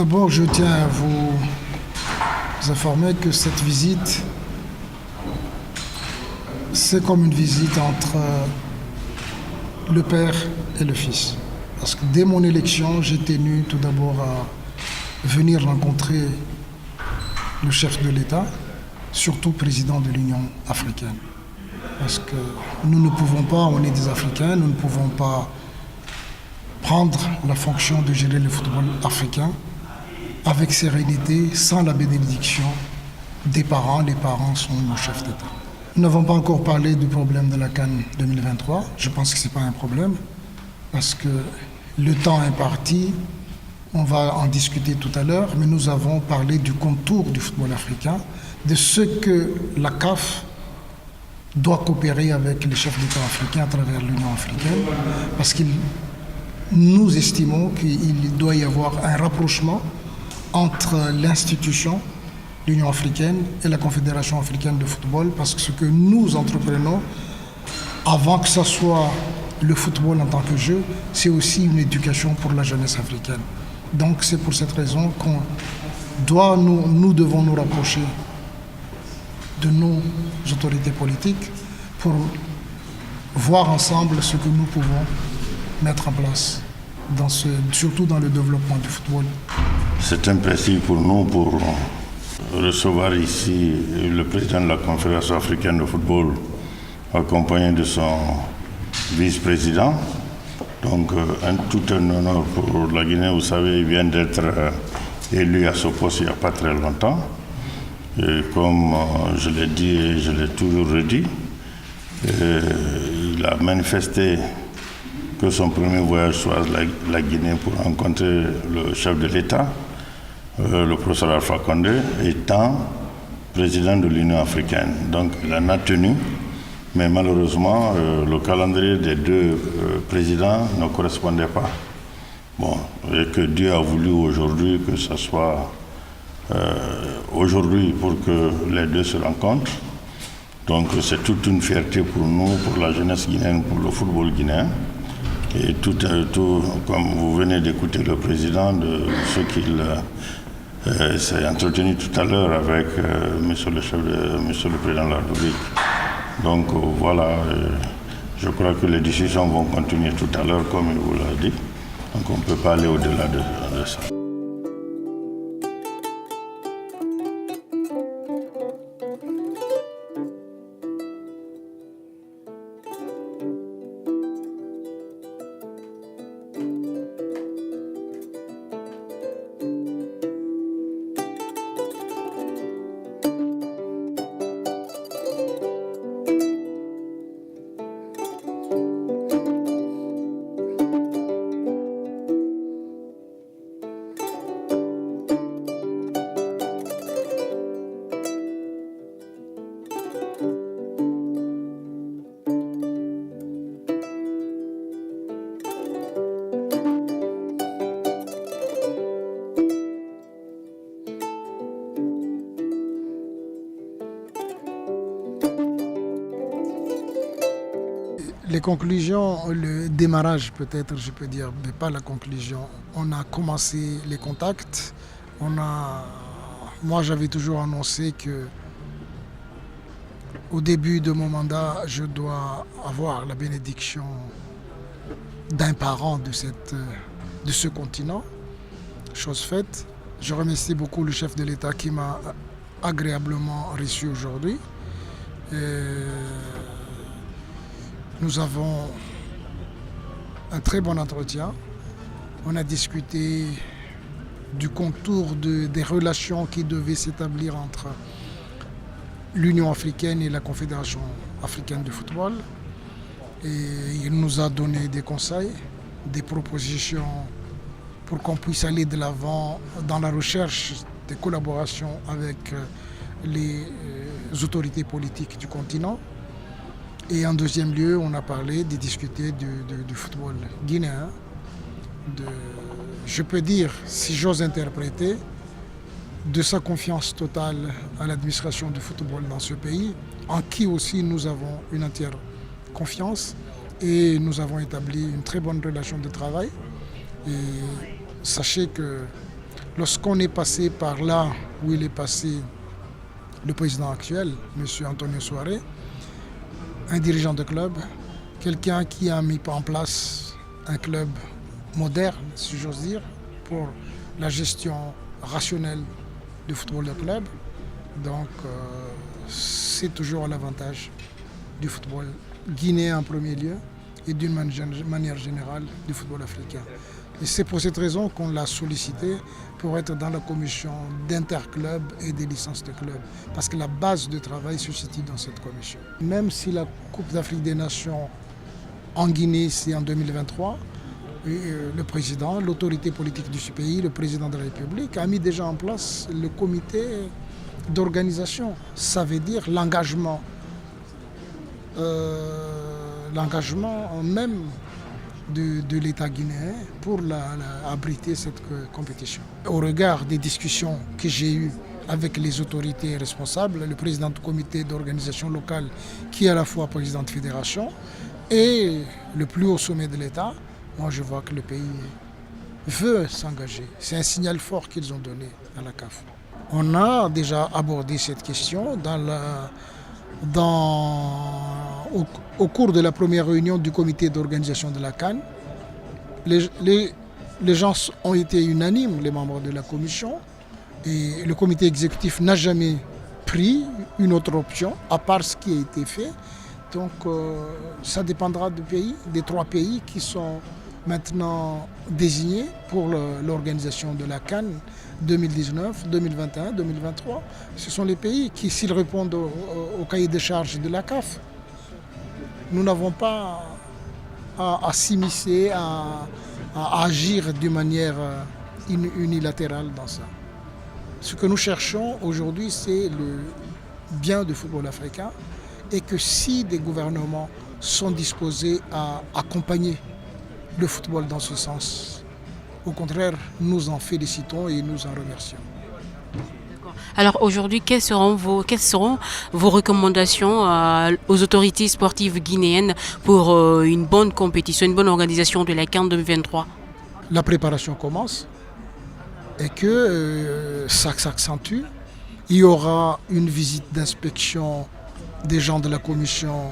D'abord, je tiens à vous informer que cette visite, c'est comme une visite entre le père et le fils. Parce que dès mon élection, j'ai tenu tout d'abord à venir rencontrer le chef de l'État, surtout président de l'Union africaine. Parce que nous ne pouvons pas, on est des Africains, nous ne pouvons pas prendre la fonction de gérer le football africain avec sérénité, sans la bénédiction des parents. Les parents sont nos chefs d'État. Nous n'avons pas encore parlé du problème de la CAN 2023. Je pense que ce n'est pas un problème, parce que le temps est parti. On va en discuter tout à l'heure, mais nous avons parlé du contour du football africain, de ce que la CAF doit coopérer avec les chefs d'État africains à travers l'Union africaine, parce que nous estimons qu'il doit y avoir un rapprochement entre l'institution, l'Union africaine, et la Confédération africaine de football, parce que ce que nous entreprenons, avant que ce soit le football en tant que jeu, c'est aussi une éducation pour la jeunesse africaine. Donc c'est pour cette raison nous devons nous rapprocher de nos autorités politiques pour voir ensemble ce que nous pouvons mettre en place, surtout dans le développement du football. C'est un plaisir pour nous pour recevoir ici le président de la Confédération africaine de football, accompagné de son vice-président. Donc tout un honneur pour la Guinée. Vous savez, il vient d'être élu à ce poste il n'y a pas très longtemps. Et comme je l'ai dit et je l'ai toujours redit, il a manifesté que son premier voyage soit la Guinée pour rencontrer le chef de l'État, le professeur Alpha Condé, étant président de l'Union africaine. Donc il en a tenu, mais malheureusement, le calendrier des deux présidents ne correspondait pas. Bon, et que Dieu a voulu aujourd'hui que ce soit aujourd'hui pour que les deux se rencontrent. Donc c'est toute une fierté pour nous, pour la jeunesse guinéenne, pour le football guinéen. Et tout comme vous venez d'écouter le président, de ce qu'il s'est entretenu tout à l'heure avec monsieur le président de la République. Donc voilà, je crois que les discussions vont continuer tout à l'heure, comme il vous l'a dit. Donc on ne peut pas aller au-delà de ça. Les conclusions, le démarrage peut-être, je peux dire, mais pas la conclusion. On a commencé les contacts. Moi, j'avais toujours annoncé que au début de mon mandat, je dois avoir la bénédiction d'un parent de ce continent. Chose faite. Je remercie beaucoup le chef de l'État qui m'a agréablement reçu aujourd'hui. Nous avons un très bon entretien. On a discuté du contour des relations qui devaient s'établir entre l'Union africaine et la Confédération africaine de football. Et il nous a donné des conseils, des propositions pour qu'on puisse aller de l'avant dans la recherche des collaborations avec les autorités politiques du continent. Et en deuxième lieu, on a parlé de discuter du football guinéen, je peux dire, si j'ose interpréter, de sa confiance totale à l'administration du football dans ce pays, en qui aussi nous avons une entière confiance et nous avons établi une très bonne relation de travail. Et sachez que Lorsqu'on est passé par là où il est passé le président actuel, M. Antonio Soare, un dirigeant de club, quelqu'un qui a mis en place un club moderne, si j'ose dire, pour la gestion rationnelle du football de club. Donc c'est toujours à l'avantage du football guinéen en premier lieu et d'une manière générale du football africain. Et c'est pour cette raison qu'on l'a sollicité pour être dans la commission d'interclub et des licences de club. Parce que la base de travail se situe dans cette commission. Même si la Coupe d'Afrique des Nations en Guinée, c'est en 2023, le président, l'autorité politique du pays, le président de la République, a mis déjà en place le comité d'organisation. Ça veut dire l'engagement même de l'État guinéen pour abriter cette compétition. Au regard des discussions que j'ai eues avec les autorités responsables, le président du comité d'organisation locale qui est à la fois président de fédération et le plus haut sommet de l'État, moi je vois que le pays veut s'engager. C'est un signal fort qu'ils ont donné à la CAF. On a déjà abordé cette question au cours de la première réunion du comité d'organisation de la CAN. Les gens ont été unanimes, les membres de la commission, et le comité exécutif n'a jamais pris une autre option à part ce qui a été fait. Donc ça dépendra des 3 pays qui sont maintenant désignés pour l'organisation de la CAN 2019, 2021, 2023. Ce sont les pays qui, s'ils répondent au cahier de charges de la CAF, nous n'avons pas à s'immiscer, à agir d'une manière unilatérale dans ça. Ce que nous cherchons aujourd'hui, c'est le bien du football africain et que si des gouvernements sont disposés à accompagner le football dans ce sens, au contraire, nous en félicitons et nous en remercions. Alors aujourd'hui, quelles seront vos recommandations aux autorités sportives guinéennes pour une bonne compétition, une bonne organisation de la CAN 2023 ? La préparation commence et que ça s'accentue. Il y aura une visite d'inspection des gens de la commission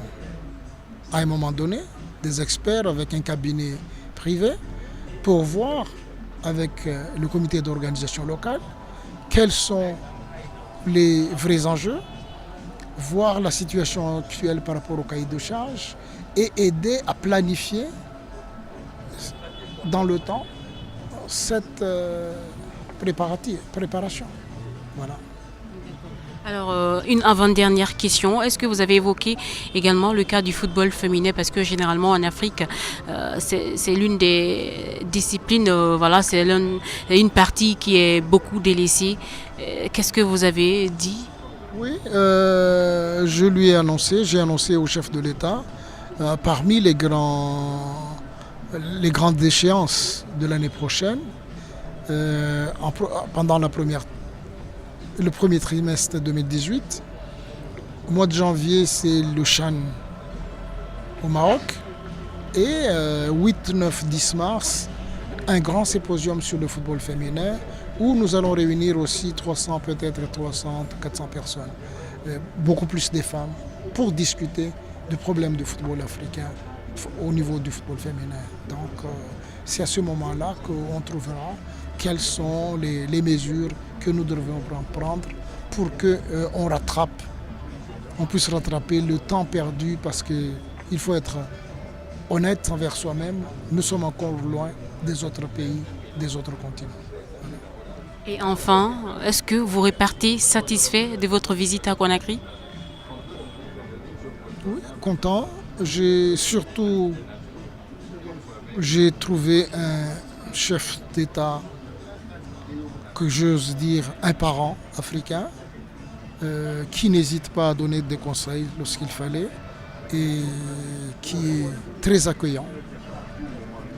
à un moment donné, des experts avec un cabinet privé pour voir avec le comité d'organisation locale quels sont les vrais enjeux, voir la situation actuelle par rapport au cahier de charges et aider à planifier dans le temps cette préparation. Voilà. Alors, une avant-dernière question. Est-ce que vous avez évoqué également le cas du football féminin? Parce que généralement en Afrique, c'est l'une des disciplines, c'est une partie qui est beaucoup délaissée. Qu'est-ce que vous avez dit? Oui, je lui ai annoncé, j'ai annoncé au chef de l'État, parmi les grandes échéances de l'année prochaine, pendant le premier trimestre 2018. Au mois de janvier, c'est le CHAN au Maroc. Et 8, 9, 10 mars, un grand symposium sur le football féminin où nous allons réunir aussi 300, peut-être 300, 400 personnes, beaucoup plus des femmes, pour discuter du problème du football africain au niveau du football féminin. Donc c'est à ce moment-là qu'on trouvera quelles sont les mesures que nous devons prendre pour qu'on puisse rattraper le temps perdu, parce qu'il faut être honnête envers soi-même, nous sommes encore loin des autres pays, des autres continents. Voilà. Et enfin, est-ce que vous repartez satisfait de votre visite à Conakry? Oui, content. J'ai trouvé un chef d'État que j'ose dire un parent africain, qui n'hésite pas à donner des conseils lorsqu'il fallait et qui est très accueillant.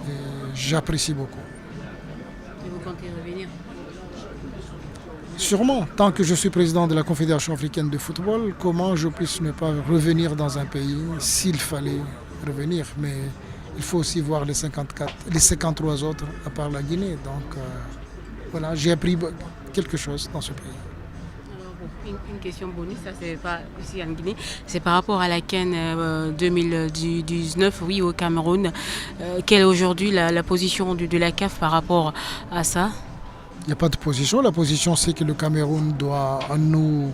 Et j'apprécie beaucoup. Et vous comptez revenir? Sûrement, tant que je suis président de la Confédération africaine de football, comment je puisse ne pas revenir dans un pays s'il fallait revenir. Mais il faut aussi voir les 53 autres à part la Guinée. Donc Voilà, j'ai appris quelque chose dans ce pays. Alors, bon, une question bonus, ça c'est pas ici en Guinée, c'est par rapport à la CAN 2019, oui, au Cameroun. Quelle est aujourd'hui la position de la CAF par rapport à ça? Il n'y a pas de position. La position, c'est que le Cameroun doit nous,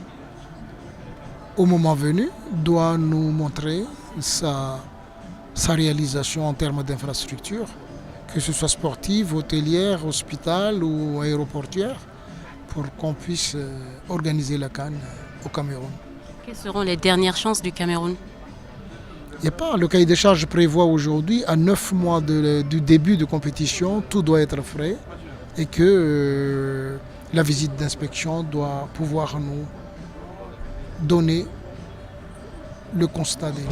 au moment venu, doit nous montrer sa réalisation en termes d'infrastructures, que ce soit sportive, hôtelière, hospitale ou aéroportuaire, pour qu'on puisse organiser la CAN au Cameroun. Quelles seront les dernières chances du Cameroun? Il n'y a pas. Le cahier des charges prévoit aujourd'hui, à 9 mois du début de compétition, tout doit être frais et que la visite d'inspection doit pouvoir nous donner le constat des lieux.